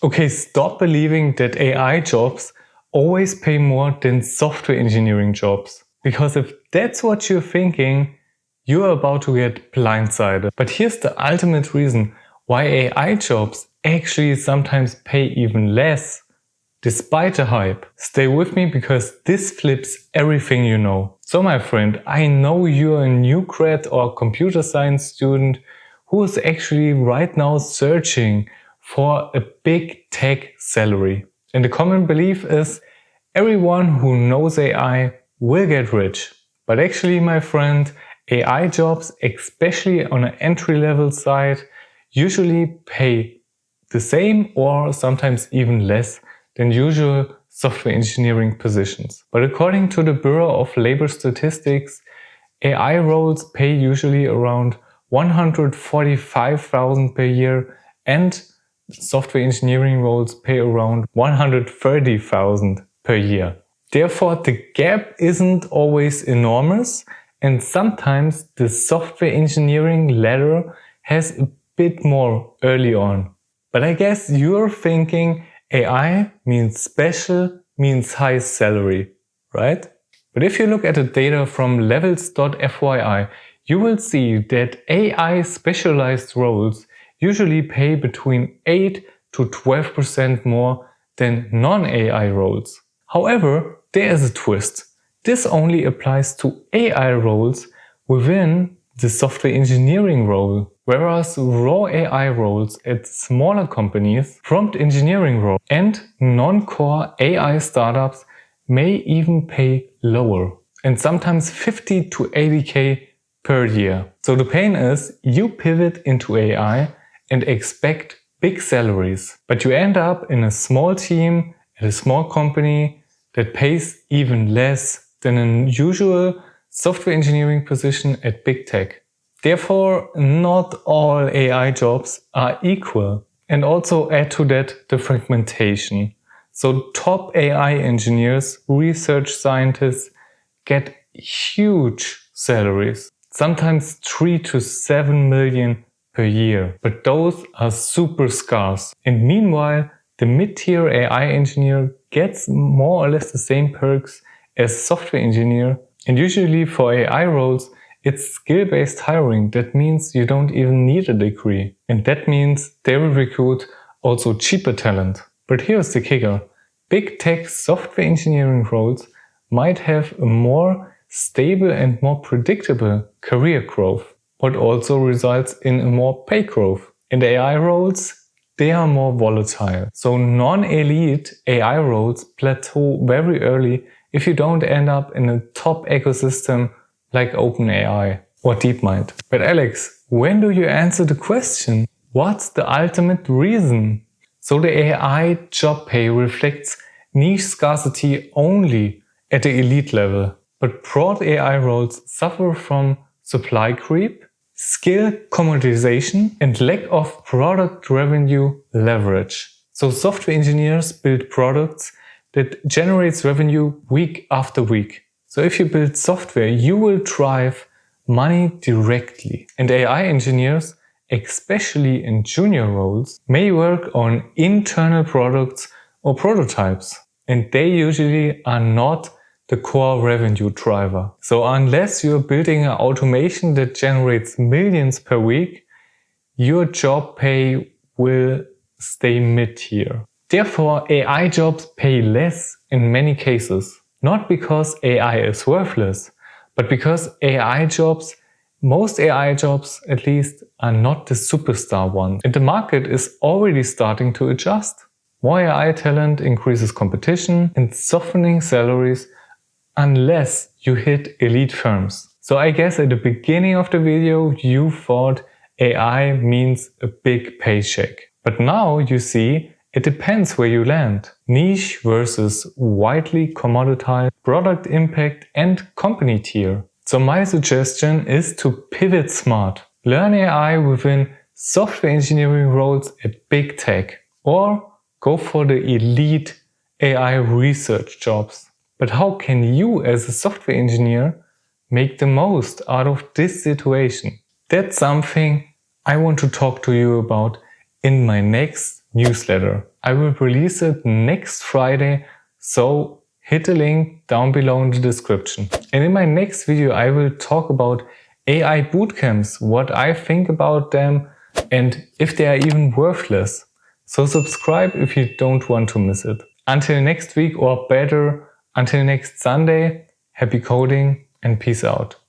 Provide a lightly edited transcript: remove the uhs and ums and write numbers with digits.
Okay, stop believing that AI jobs always pay more than software engineering jobs. Because if that's what you're thinking, you're about to get blindsided. But here's the ultimate reason why AI jobs actually sometimes pay even less, despite the hype. Stay with me because this flips everything you know. So my friend, I know you're a new grad or computer science student who is actually right now searching for a big tech salary. And the common belief is everyone who knows AI will get rich. But actually, my friend, AI jobs, especially on an entry-level side, usually pay the same or sometimes even less than usual software engineering positions. But according to the Bureau of Labor Statistics, AI roles pay usually around 145,000 per year and software engineering roles pay around 130,000 per year. Therefore, the gap isn't always enormous and sometimes the software engineering ladder has a bit more early on. But I guess you're thinking AI means special, means high salary, right? But if you look at the data from levels.fyi, you will see that AI specialized roles usually pay between 8 to 12% more than non-AI roles. However, there is a twist. This only applies to AI roles within the software engineering role, whereas raw AI roles at smaller companies, prompt engineering roles, and non-core AI startups may even pay lower, and sometimes 50 to 80k per year. So the pain is you pivot into AI and expect big salaries, but you end up in a small team at a small company that pays even less than a usual software engineering position at big tech. Therefore, not all AI jobs are equal. And also add to that the fragmentation. So top AI engineers, research scientists get huge salaries, sometimes 3 to 7 million per year. But those are super scarce. And meanwhile, the mid-tier AI engineer gets more or less the same perks as software engineer. And usually for AI roles, it's skill-based hiring. That means you don't even need a degree. And that means they will recruit also cheaper talent. But here's the kicker. Big tech software engineering roles might have a more stable and more predictable career growth, what also results in a more pay growth. And AI roles, they are more volatile. So non-elite AI roles plateau very early if you don't end up in a top ecosystem like OpenAI or DeepMind. But Alex, when do you answer the question? What's the ultimate reason? So the AI job pay reflects niche scarcity only at the elite level. But broad AI roles suffer from supply creep, skill commoditization, and lack of product revenue leverage. So software engineers build products that generates revenue week after week. So if you build software, you will drive money directly. And AI engineers, especially in junior roles, may work on internal products or prototypes. And they usually are not the core revenue driver. So unless you're building an automation that generates millions per week, your job pay will stay mid-tier. Therefore, AI jobs pay less in many cases. Not because AI is worthless, but because most AI jobs at least, are not the superstar ones. And the market is already starting to adjust. More AI talent increases competition and softening salaries unless you hit elite firms. So I guess at the beginning of the video you thought AI means a big paycheck. But now you see it depends where you land. Niche versus widely commoditized, product impact and company tier. So my suggestion is to pivot smart. Learn AI within software engineering roles at big tech or go for the elite AI research jobs. But how can you as a software engineer make the most out of this situation? That's something I want to talk to you about in my next newsletter. I will release it next Friday, so hit the link down below in the description. And in my next video I will talk about AI bootcamps, what I think about them, and if they are even worthless. So subscribe if you don't want to miss it. Until next week, or better, until next Sunday, happy coding and peace out.